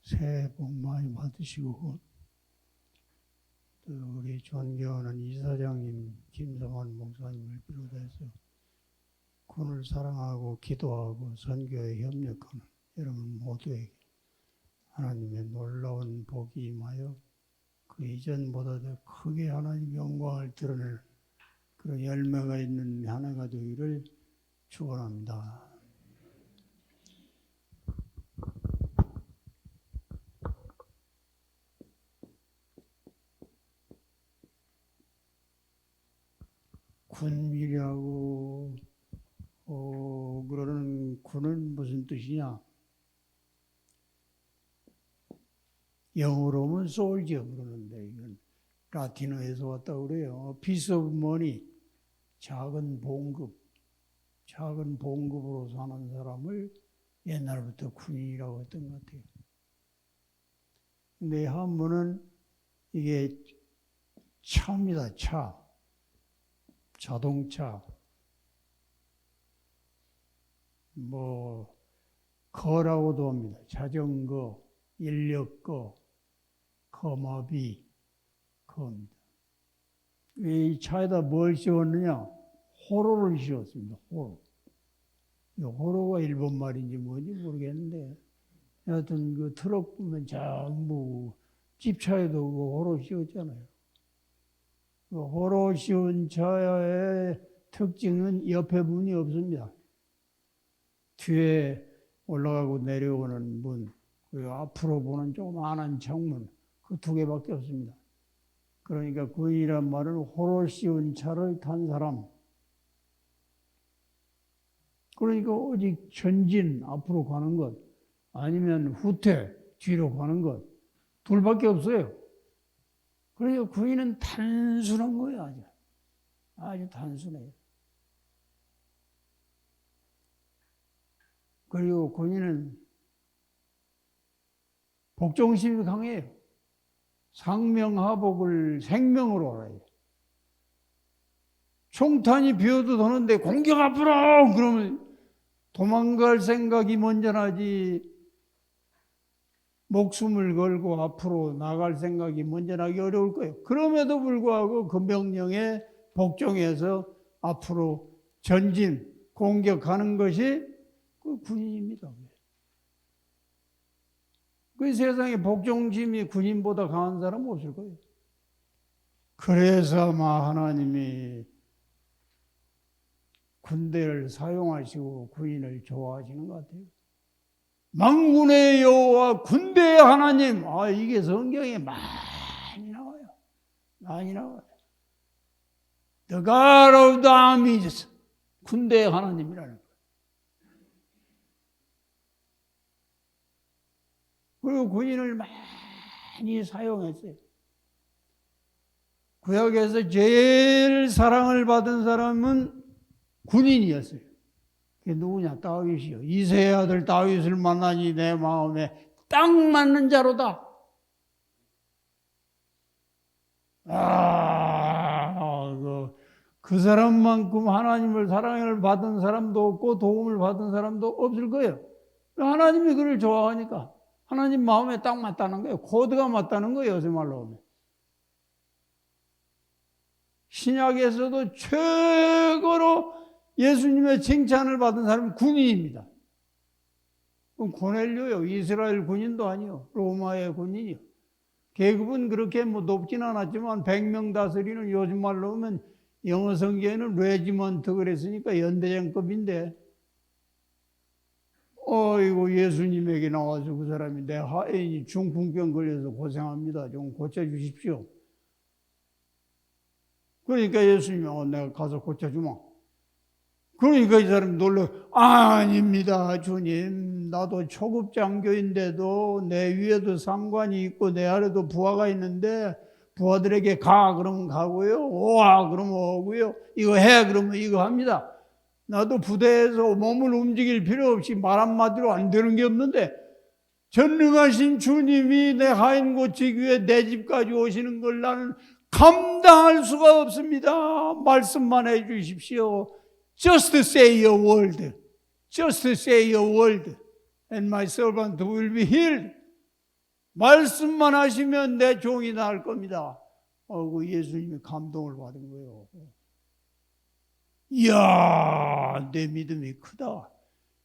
새해 복 많이 받으시고, 또 우리 존경하는 이사장님, 김성환 목사님을 비롯해서 군을 사랑하고 기도하고 선교에 협력하는 여러분 모두에게 하나님의 놀라운 복이 임하여 그 이전보다 더 크게 하나님의 영광을 드러낼 그런 열매가 있는 한 해가 되기를 축원합니다. 군밀이라고 그러는 군은 무슨 뜻이냐? 영어로 하면 솔저 그러는데 이건 라틴어에서 왔다고 그래요. 피스 오브 머니, 작은 봉급으로 사는 사람을 옛날부터 군인이라고 했던 것 같아요. 근데 한문은 이게 차입니다. 차. 자동차, 거라고도 합니다. 자전거, 인력거, 거마비, 거입니다. 이 차에다 뭘 씌웠느냐? 호로를 씌웠습니다. 호로. 이 호로가 일본 말인지 뭔지 모르겠는데, 여하튼 그 트럭 보면 전부 집차에도 그 호로 씌웠잖아요. 그 호로 씌운 차의 특징은 옆에 문이 없습니다. 뒤에 올라가고 내려오는 문, 그리고 앞으로 보는 조그마한 창문, 그 두 개밖에 없습니다. 그러니까 군인이란 말은 호로 씌운 차를 탄 사람. 그러니까 오직 전진, 앞으로 가는 것, 아니면 후퇴, 뒤로 가는 것, 둘밖에 없어요. 그래서 군인은 단순한 거예요. 아주 단순해요. 그리고 군인은 복종심이 강해요. 상명하복을 생명으로 알아요. 총탄이 비어도 도는데 공격 앞으로! 그러면 도망갈 생각이 먼저 나지, 목숨을 걸고 앞으로 나갈 생각이 먼저 나기 어려울 거예요. 그럼에도 불구하고 그 명령에 복종해서 앞으로 전진, 공격하는 것이 그 군인입니다. 그 세상에 복종심이 군인보다 강한 사람은 없을 거예요. 그래서 아마 하나님이 군대를 사용하시고 군인을 좋아하시는 것 같아요. 만군의 여호와 군대의 하나님, 이게 성경에 많이 나와요. 많이 나와요. The God of the armies, 군대의 하나님이라는 거예요. 그리고 군인을 많이 사용했어요. 구약에서 제일 사랑을 받은 사람은 군인이었어요. 그게 누구냐? 다윗이요. 이새의 아들 다윗을 만나니 내 마음에 딱 맞는 자로다. 그 사람만큼 하나님을 사랑을 받은 사람도 없고 도움을 받은 사람도 없을 거예요. 하나님이 그를 좋아하니까 하나님 마음에 딱 맞다는 거예요. 코드가 맞다는 거예요. 요새 말로 하면. 신약에서도 최고로 예수님의 칭찬을 받은 사람은 군인입니다. 고넬료요. 이스라엘 군인도 아니요. 로마의 군인이요. 계급은 그렇게 높진 않았지만 100명 다스리는, 요즘 말로 하면 영어 성경에는 레지먼트 그랬으니까 연대장급인데, 이거 예수님에게 나와서 그 사람이 내 하인이 중풍병 걸려서 고생합니다. 좀 고쳐주십시오. 그러니까 예수님이 내가 가서 고쳐주마. 그러니까 이 사람이 놀라, 아닙니다 주님, 나도 초급 장교인데도 내 위에도 상관이 있고 내 아래도 부하가 있는데 부하들에게 가 그러면 가고요, 오와 그러면 오고요, 이거 해 그러면 이거 합니다. 나도 부대에서 몸을 움직일 필요 없이 말 한마디로 안 되는 게 없는데 전능하신 주님이 내 하인 고치기 위해 내 집까지 오시는 걸 나는 감당할 수가 없습니다. 말씀만 해 주십시오. Just say a word. Just say a word. and my servant will be healed. 말씀만 하시면 내 종이 나을 겁니다. 그 예수님이 감동을 받은 거예요. 이야, 내 믿음이 크다.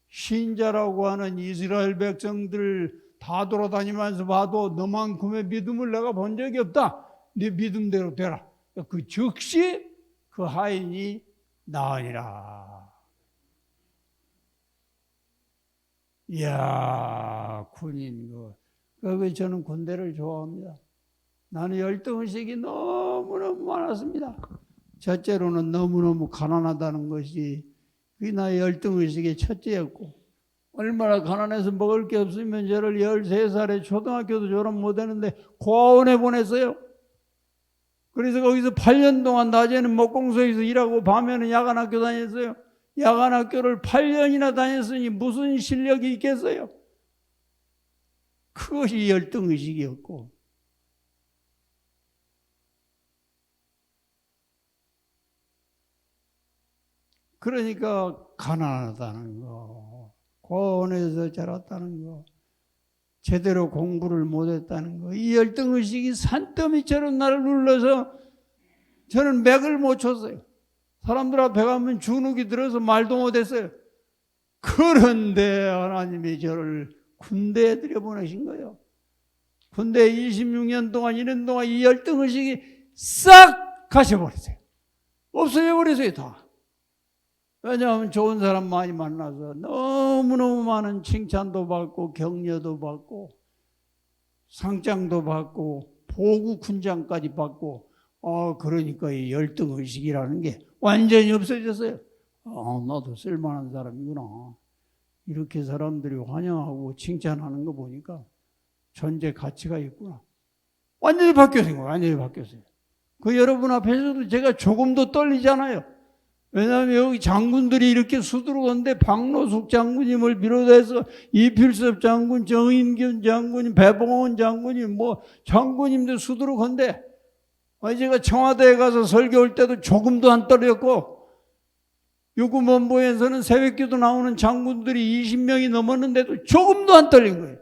신자라고 하는 이스라엘 백성들 다 돌아다니면서 봐도 너만큼의 믿음을 내가 본 적이 없다. 네 믿음대로 되라. 그 즉시 그 하인이 나으니라. 이야, 군인 그래서 저는 군대를 좋아합니다. 나는 열등의식이 너무너무 많았습니다. 첫째로는 너무너무 가난하다는 것이 그게 나의 열등의식의 첫째였고, 얼마나 가난해서 먹을 게 없으면 저를 13살에 초등학교도 졸업 못했는데 고아원에 보냈어요. 그래서 거기서 8년 동안 낮에는 목공소에서 일하고 밤에는 야간학교 다녔어요. 야간학교를 8년이나 다녔으니 무슨 실력이 있겠어요? 그것이 열등의식이었고, 그러니까 가난하다는 거, 고아원에서 자랐다는 거, 제대로 공부를 못했다는 거, 이 열등의식이 산더미처럼 나를 눌러서 저는 맥을 못 쳤어요. 사람들 앞에 가면 주눅이 들어서 말도 못했어요. 그런데 하나님이 저를 군대에 들여보내신 거예요. 군대에 26년 동안 1년 동안 이 열등의식이 싹 가셔버렸어요. 없어져 버렸어요 다. 왜냐하면 좋은 사람 많이 만나서 너무너무 많은 칭찬도 받고 격려도 받고 상장도 받고 보국 훈장까지 받고 그러니까 이 열등의식이라는 게 완전히 없어졌어요. 나도 쓸만한 사람이구나. 이렇게 사람들이 환영하고 칭찬하는 거 보니까 존재 가치가 있구나. 완전히 바뀌었어요. 완전히 바뀌었어요. 그 여러분 앞에서도 제가 조금도 떨리잖아요. 왜냐하면 여기 장군들이 이렇게 수두룩한데 박노숙 장군님을 비롯해서 이필섭 장군, 정인균 장군, 배봉원 장군님, 장군님들 수두룩한데 제가 청와대에 가서 설교할 때도 조금도 안 떨렸고, 육군본부에서는 새벽기도 나오는 장군들이 20명이 넘었는데도 조금도 안 떨린 거예요.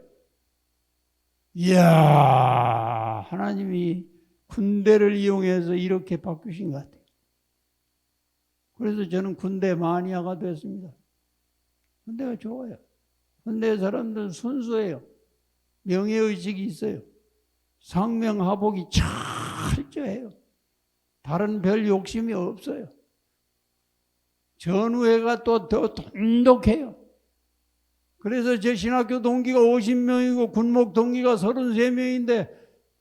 이야, 하나님이 군대를 이용해서 이렇게 바꾸신 것 같아요. 그래서 저는 군대 마니아가 됐습니다. 군대가 좋아요. 군대 사람들은 순수해요. 명예의식이 있어요. 상명하복이 철저해요. 다른 별 욕심이 없어요. 전우회가 또 더 돈독해요. 그래서 제 신학교 동기가 50명이고 군목 동기가 33명인데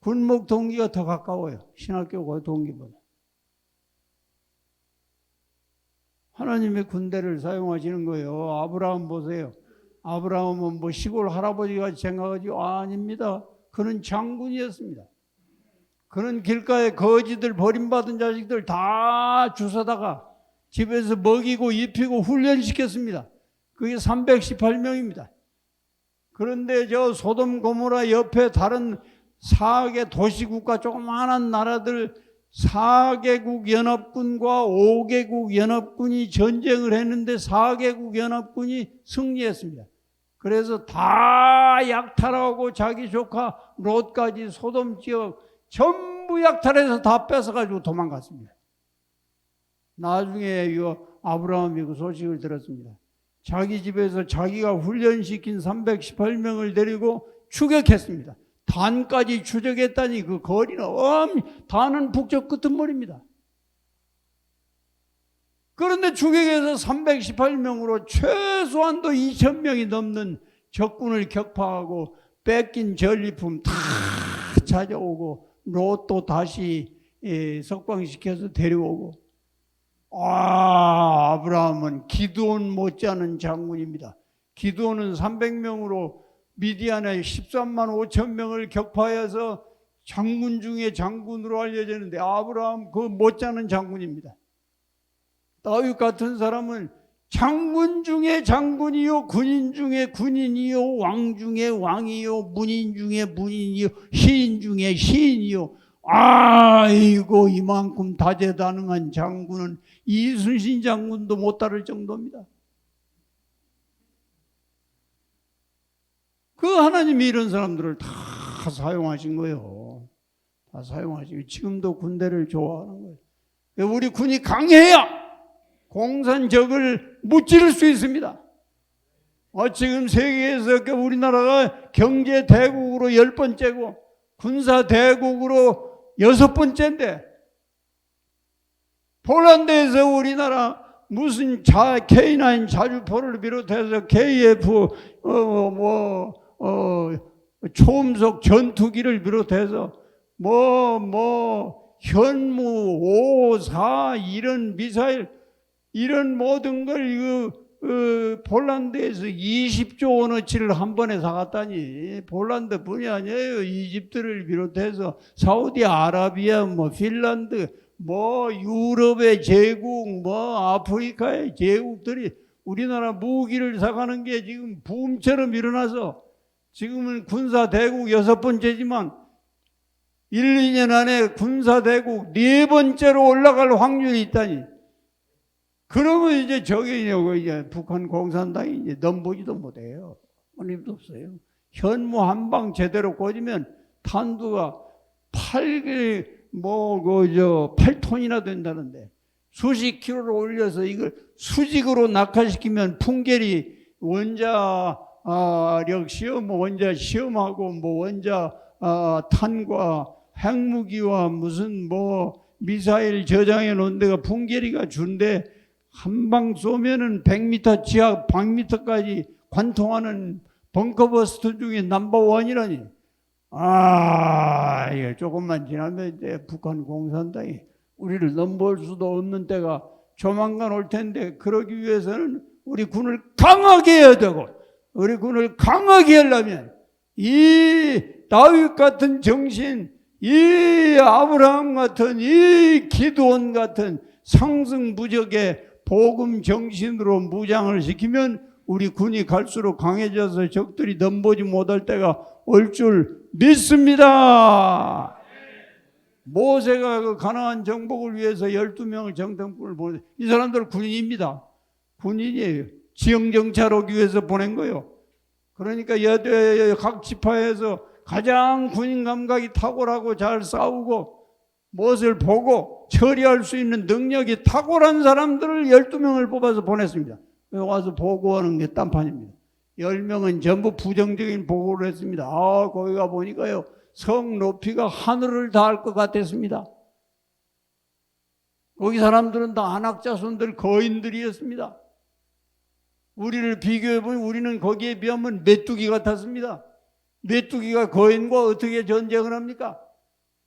군목 동기가 더 가까워요. 신학교 동기보다. 하나님의 군대를 사용하시는 거예요. 아브라함 보세요. 아브라함은 시골 할아버지같이 생각하지요? 아닙니다. 그는 장군이었습니다. 그는 길가에 거지들 버림받은 자식들 다 주워다가 집에서 먹이고 입히고 훈련시켰습니다. 그게 318명입니다. 그런데 저 소돔 고모라 옆에 다른 4개 도시국가 조그마한 나라들 4개국 연합군과 5개국 연합군이 전쟁을 했는데 4개국 연합군이 승리했습니다. 그래서 다 약탈하고 자기 조카 롯까지 소돔 지역 전부 약탈해서 다 뺏어가지고 도망갔습니다. 나중에 아브라함이 그 소식을 들었습니다. 자기 집에서 자기가 훈련시킨 318명을 데리고 추격했습니다. 단까지 추적했다니 그 거리는 단은 북쪽 끄트머리입니다. 그런데 추격해서 318명으로 최소한도 2,000명이 넘는 적군을 격파하고 뺏긴 전리품 다 찾아오고 롯도 다시 석방시켜서 데려오고, 아브라함은 기드온 못지않은 장군입니다. 기드온은 300명으로 미디안에 13만 5천 명을 격파해서 장군 중에 장군으로 알려졌는데 아브라함 그 못지않은 장군입니다. 다윗 같은 사람은 장군 중에 장군이요, 군인 중에 군인이요, 왕 중에 왕이요, 문인 중에 문인이요, 시인 중에 시인이요. 아이고, 이만큼 다재다능한 장군은 이순신 장군도 못 다룰 정도입니다. 하나님이 이런 사람들을 다 사용하신 거예요. 다 사용하시고 지금도 군대를 좋아하는 거예요. 우리 군이 강해야 공산적을 무찌를 수 있습니다. 지금 세계에서 우리나라가 경제 대국으로 10번째고 군사 대국으로 6번째인데 폴란드에서 우리나라 무슨 K9 자주포를 비롯해서 KF 초음속 전투기를 비롯해서 현무 5, 4 이런 미사일 이런 모든 걸 폴란드에서 20조 원어치를 한 번에 사갔다니. 폴란드뿐이 아니에요. 이집트를 비롯해서 사우디아라비아, 핀란드, 유럽의 제국, 아프리카의 제국들이 우리나라 무기를 사가는 게 지금 붐처럼 일어나서 지금은 군사대국 6번째지만 1, 2년 안에 군사대국 4번째로 올라갈 확률이 있다니. 그러면 이제 이제 북한 공산당이 이제 넘보지도 못해요. 힘도 없어요. 현무 한 방 제대로 꽂으면 탄두가 8톤이나 된다는데 수십 킬로를 올려서 이걸 수직으로 낙하시키면 풍계리 원자력 시험, 원자 시험하고 원자 탄과 핵무기와 무슨 미사일 저장해 놓은 데가 풍계리가 준데 한 방 쏘면은 100m 지하 100m까지 관통하는 벙커버스터 중에 넘버1이라니. 이게 조금만 지나면 이제 북한 공산당이 우리를 넘볼 수도 없는 때가 조만간 올 텐데, 그러기 위해서는 우리 군을 강하게 해야 되고, 우리 군을 강하게 하려면 이 다윗 같은 정신, 이 아브라함 같은, 이 기드온 같은 상승부적의 복음 정신으로 무장을 시키면 우리 군이 갈수록 강해져서 적들이 넘보지 못할 때가 올 줄 믿습니다. 모세가 그 가나안 정복을 위해서 12명을 정탐꾼을 보내, 이 사람들 군인입니다. 군인이에요. 지형정찰 오기 위해서 보낸 거예요. 그러니까 각 지파에서 가장 군인 감각이 탁월하고 잘 싸우고 무엇을 보고 처리할 수 있는 능력이 탁월한 사람들을 12명을 뽑아서 보냈습니다. 와서 보고하는 게 딴판입니다. 10명은 전부 부정적인 보고를 했습니다. 거기가 보니까요, 성 높이가 하늘을 닿을 것 같았습니다. 거기 사람들은 다 안악자손들, 거인들이었습니다. 우리를 비교해보면 우리는 거기에 비하면 메뚜기 같았습니다. 메뚜기가 거인과 어떻게 전쟁을 합니까?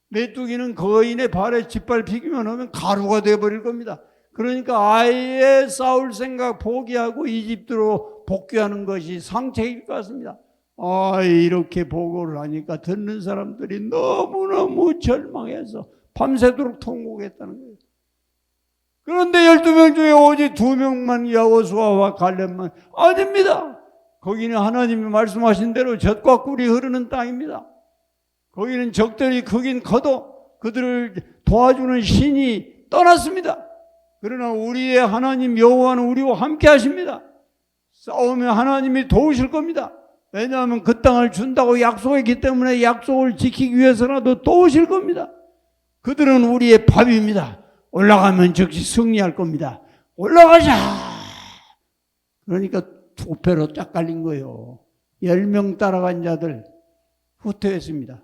메뚜기는 거인의 발에 짓밟히기만 하면 가루가 되어버릴 겁니다. 그러니까 아예 싸울 생각 포기하고 이집트로 복귀하는 것이 상책일 것 같습니다. 이렇게 보고를 하니까 듣는 사람들이 너무너무 절망해서 밤새도록 통곡했다는 거예요. 그런데 12명 중에 오직 2명만 여호수아와 갈렙만, 아닙니다. 거기는 하나님이 말씀하신 대로 젖과 꿀이 흐르는 땅입니다. 거기는 적들이 크긴 커도 그들을 도와주는 신이 떠났습니다. 그러나 우리의 하나님 여호와는 우리와 함께 하십니다. 싸우면 하나님이 도우실 겁니다. 왜냐하면 그 땅을 준다고 약속했기 때문에 약속을 지키기 위해서라도 도우실 겁니다. 그들은 우리의 밥입니다. 올라가면 즉시 승리할 겁니다. 올라가자. 그러니까 2패로 딱 갈린 거예요. 10명 따라간 자들 후퇴했습니다.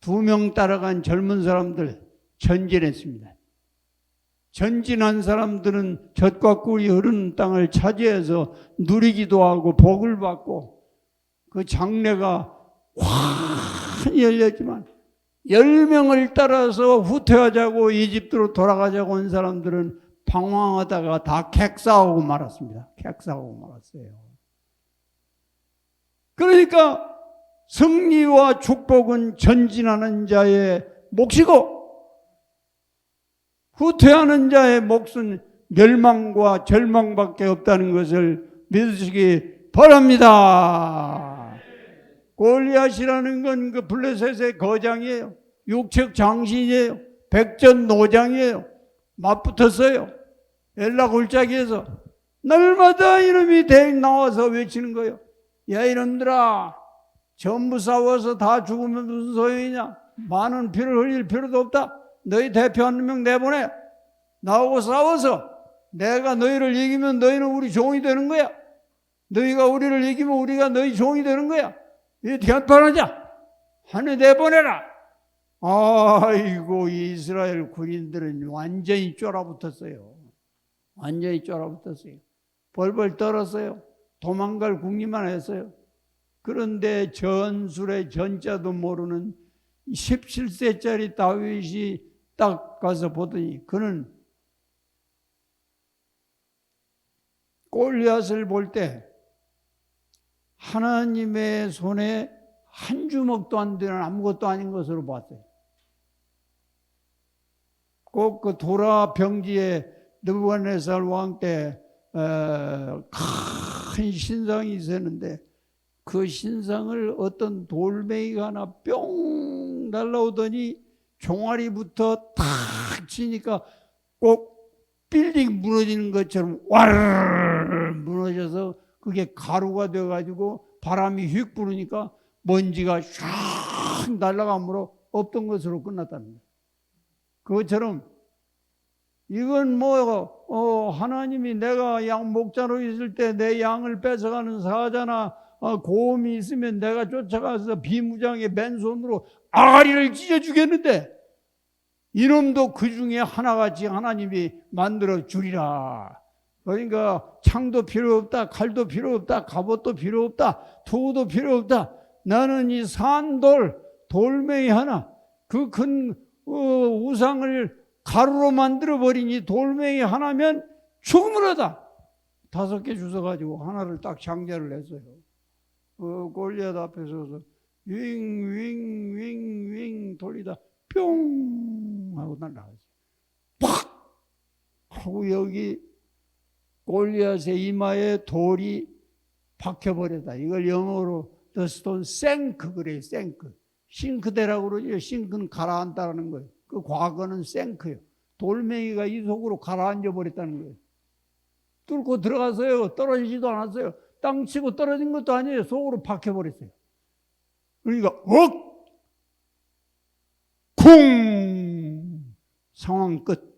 2명 따라간 젊은 사람들 전진했습니다. 전진한 사람들은 젖과 꿀이 흐르는 땅을 차지해서 누리기도 하고 복을 받고 그 장래가 환히 열렸지만, 10명을 따라서 후퇴하자고 이집트로 돌아가자고 온 사람들은 방황하다가 다 객사하고 말았습니다. 객사하고 말았어요. 그러니까 승리와 축복은 전진하는 자의 몫이고 후퇴하는 자의 몫은 멸망과 절망밖에 없다는 것을 믿으시기 바랍니다. 골리앗이라는 건 그 블레셋의 거장이에요. 육척 장신이에요. 백전노장이에요. 맞붙었어요. 엘라 골짜기에서 날마다 이놈이 대행 나와서 외치는 거예요. 야, 이놈들아, 전부 싸워서 다 죽으면 무슨 소용이냐? 많은 피를 흘릴 필요도 없다. 너희 대표 한 명 내보내. 나하고 싸워서 내가 너희를 이기면 너희는 우리 종이 되는 거야. 너희가 우리를 이기면 우리가 너희 종이 되는 거야. 이 대판하자. 하늘 내보내라. 아이고, 이스라엘 군인들은 완전히 쫄아붙었어요. 완전히 쫄아붙었어요. 벌벌 떨었어요. 도망갈 궁리만 했어요. 그런데 전술의 전자도 모르는 17세짜리 다윗이 딱 가서 보더니 그는 골리앗을 볼 때 하나님의 손에 한 주먹도 안 되는 아무것도 아닌 것으로 봤어요. 꼭 그 도라 병지에 느부갓네살 왕 때 큰 신상이 있었는데 그 신상을 어떤 돌멩이가 하나 뿅 날라오더니 종아리부터 탁 치니까 꼭 빌딩 무너지는 것처럼 와르르 무너져서 그게 가루가 되어가지고 바람이 휙 부르니까 먼지가 샥 날아가므로 없던 것으로 끝났다는 거예요. 그것처럼 이건 하나님이 내가 양 목자로 있을 때 내 양을 뺏어가는 사자나 고음이 있으면 내가 쫓아가서 비무장의 맨손으로 아가리를 찢어 주겠는데 이놈도 그 중에 하나같이 하나님이 만들어 주리라. 그러니까 창도 필요 없다, 칼도 필요 없다, 갑옷도 필요 없다, 투구도 필요 없다. 나는 이 산돌 돌멩이 하나 그 큰 우상을 가루로 만들어버린 이 돌멩이 하나면 충분하다. 5개 주워가지고 하나를 딱 장제를 했어요. 골리앗 앞에 서서 윙윙윙윙 돌리다 뿅 하고 날아갔어요. 팍 하고 여기 골리앗의 이마에 돌이 박혀버렸다. 이걸 영어로 The stone sank 그래요. sank. 싱크대라고 그러죠. 싱크는 가라앉다라는 거예요. 그 과거는 생크예요. 돌멩이가 이 속으로 가라앉아 버렸다는 거예요. 뚫고 들어가서요. 떨어지지도 않았어요. 땅 치고 떨어진 것도 아니에요. 속으로 박혀 버렸어요. 그러니까 쿵 상황 끝.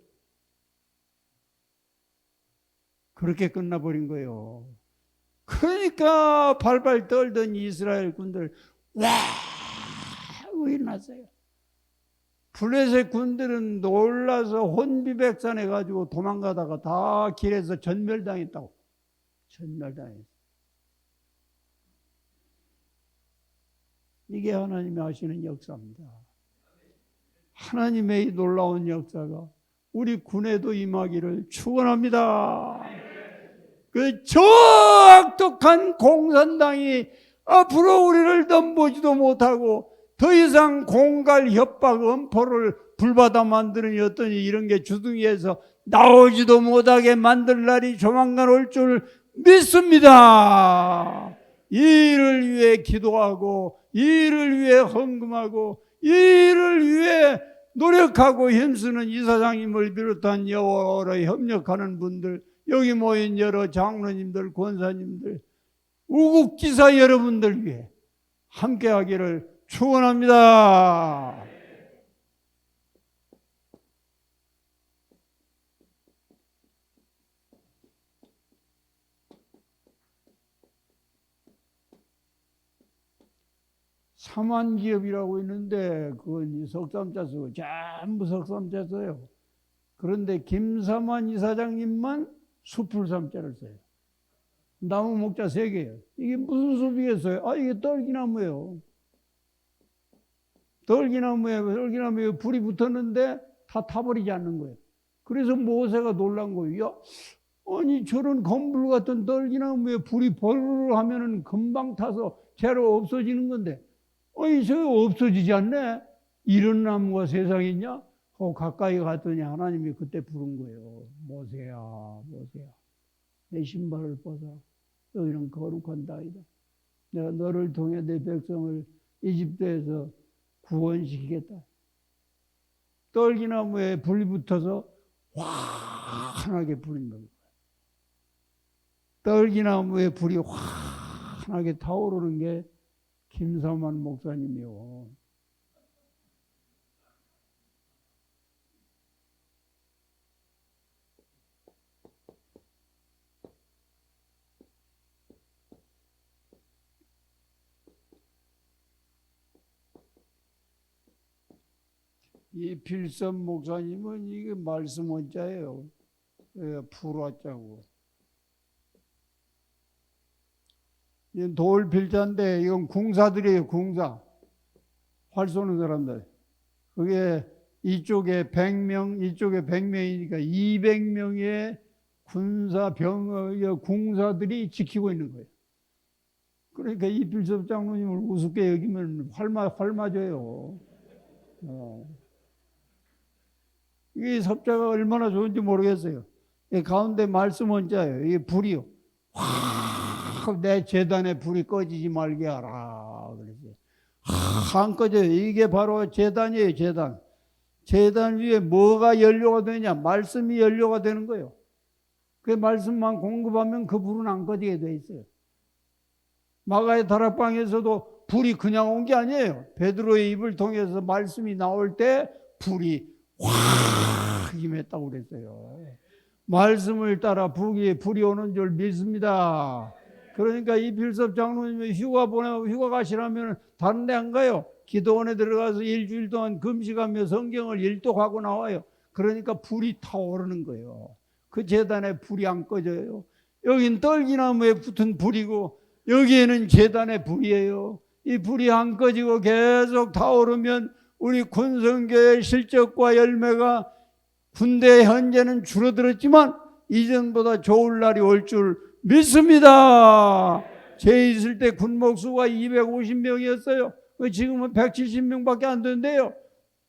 그렇게 끝나버린 거예요. 그러니까 발발 떨던 이스라엘 군들 와 일어났어요. 블레셋 군들은 놀라서 혼비백산해 가지고 도망가다가 다 길에서 전멸당했다고. 전멸당했어요. 이게 하나님이 하시는 역사입니다. 하나님의 이 놀라운 역사가 우리 군에도 임하기를 축원합니다. 그 적독한 공산당이 앞으로 우리를 넘보지도 못하고 더 이상 공갈 협박 엄포를 불받아 만드는 어떤 이런 게 주둥이에서 나오지도 못하게 만들 날이 조만간 올 줄 믿습니다. 이를 위해 기도하고 이를 위해 헌금하고 이를 위해 노력하고 힘쓰는 이사장님을 비롯한 여러 협력하는 분들, 여기 모인 여러 장로님들, 권사님들, 우국지사 여러분들 위해 함께하기를 축원합니다. 삼환기업이라고 있는데 그건 석삼자 쓰고 전부 석삼자 써요. 그런데 김삼환 이사장님만 수풀삼자를 써요. 나무 목자 3개예요. 이게 무슨 숲이겠어요? 이게 떨기나무예요. 떨기나무에 불이 붙었는데 다 타버리지 않는 거예요. 그래서 모세가 놀란 거예요. 야, 아니 저런 건불 같은 떨기나무에 불이 벌르르 하면은 금방 타서 재로 없어지는 건데 저거 없어지지 않네? 이런 나무가 세상에 있냐? 가까이 갔더니 하나님이 그때 부른 거예요. 모세야, 모세야, 내 신발을 벗어. 여기는 거룩한 땅이다. 내가 너를 통해 내 백성을 이집트에서 구원시키겠다. 떨기나무에 불이 붙어서 환하게 불인 겁니다. 떨기나무에 불이 환하게 타오르는 게 김사만 목사님이요. 이 필선 목사님은 이게 말씀 원자예요. 풀화자고. 이건 돌 필자인데 이건 궁사들이에요. 궁사. 활 쏘는 사람들. 그게 이쪽에 100명, 이쪽에 100명이니까 200명의 궁사들이 지키고 있는 거예요. 그러니까 이필섭 장로님을 우습게 여기면 활 맞아요. 이 섭자가 얼마나 좋은지 모르겠어요. 이 가운데 말씀 원자예요. 이게 불이요. 확 내 제단에 불이 꺼지지 말게 하라. 그랬어요. 안 꺼져요. 이게 바로 제단이에요. 제단. 제단 위에 뭐가 연료가 되냐? 말씀이 연료가 되는 거예요. 그 말씀만 공급하면 그 불은 안 꺼지게 돼 있어요. 마가의 다락방에서도 불이 그냥 온 게 아니에요. 베드로의 입을 통해서 말씀이 나올 때 불이 확 임했다고 그랬어요. 말씀을 따라 불이 오는 줄 믿습니다. 그러니까 이필섭 장로님이 휴가 가시라면 다른 데 안 가요. 기도원에 들어가서 일주일 동안 금식하며 성경을 일독하고 나와요. 그러니까 불이 타오르는 거예요. 그 제단에 불이 안 꺼져요. 여긴 떨기나무에 붙은 불이고 여기에는 제단의 불이에요. 이 불이 안 꺼지고 계속 타오르면 우리 군성교의 실적과 열매가 군대 현재는 줄어들었지만 이전보다 좋을 날이 올 줄 믿습니다. 제 있을 때 군목수가 250명이었어요. 지금은 170명밖에 안 되는데요.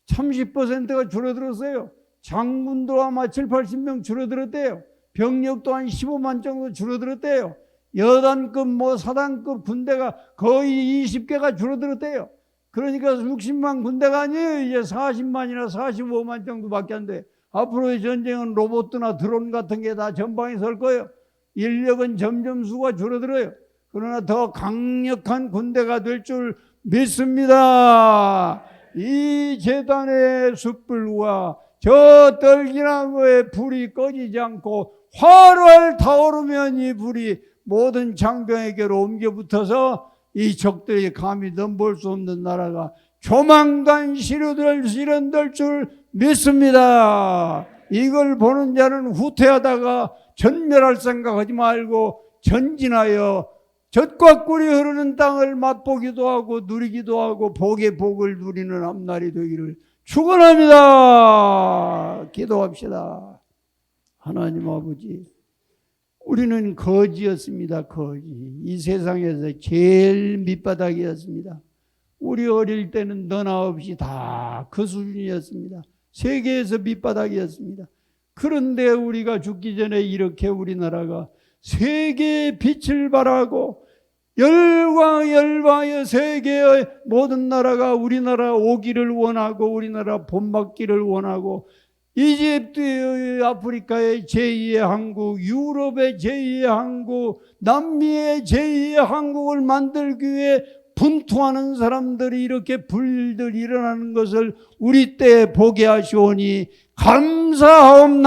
30%가 줄어들었어요. 장군도 아마 7, 80명 줄어들었대요. 병력도 한 15만 정도 줄어들었대요. 여단급 사단급 군대가 거의 20개가 줄어들었대요. 그러니까 60만 군대가 아니에요. 이제 40만이나 45만 정도밖에 안 돼. 앞으로의 전쟁은 로봇이나 드론 같은 게 다 전방에 설 거예요. 인력은 점점 수가 줄어들어요. 그러나 더 강력한 군대가 될 줄 믿습니다. 이 제단의 숯불과 저 떨기나무의 불이 꺼지지 않고 활활 타오르면 이 불이 모든 장병에게로 옮겨 붙어서 이 적들이 감히 넘볼 수 없는 나라가 조만간 실현될 줄 믿습니다. 이걸 보는 자는 후퇴하다가 전멸할 생각하지 말고 전진하여 젖과 꿀이 흐르는 땅을 맛보기도 하고 누리기도 하고 복의 복을 누리는 앞날이 되기를 축원합니다. 기도합시다. 하나님 아버지, 우리는 거지였습니다. 거지. 이 세상에서 제일 밑바닥이었습니다. 우리 어릴 때는 너나 없이 다 그 수준이었습니다. 세계에서 밑바닥이었습니다. 그런데 우리가 죽기 전에 이렇게 우리나라가 세계의 빛을 발하고 열방에 세계의 모든 나라가 우리나라 오기를 원하고 우리나라 본받기를 원하고 이집트, 아프리카의 제2의 한국, 유럽의 제2의 한국, 남미의 제2의 한국을 만들기 위해 분투하는 사람들이 이렇게 불들 일어나는 것을 우리 때에 보게 하시오니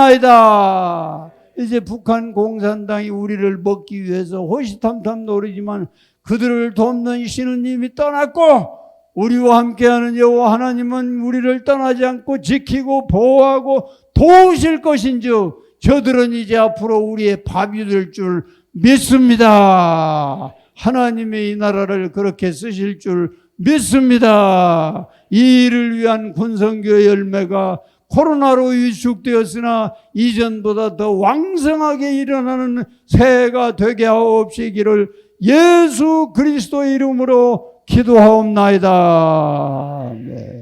감사하옵나이다. 이제 북한 공산당이 우리를 먹기 위해서 호시탐탐 노리지만 그들을 돕는 신우님이 떠났고 우리와 함께하는 여호와 하나님은 우리를 떠나지 않고 지키고 보호하고 도우실 것인즉 저들은 이제 앞으로 우리의 밥이 될 줄 믿습니다. 하나님의 이 나라를 그렇게 쓰실 줄 믿습니다. 이 일을 위한 군성교의 열매가 코로나로 위축되었으나 이전보다 더 왕성하게 일어나는 새해가 되게 하옵시기를 예수 그리스도의 이름으로 기도하옵나이다. 네.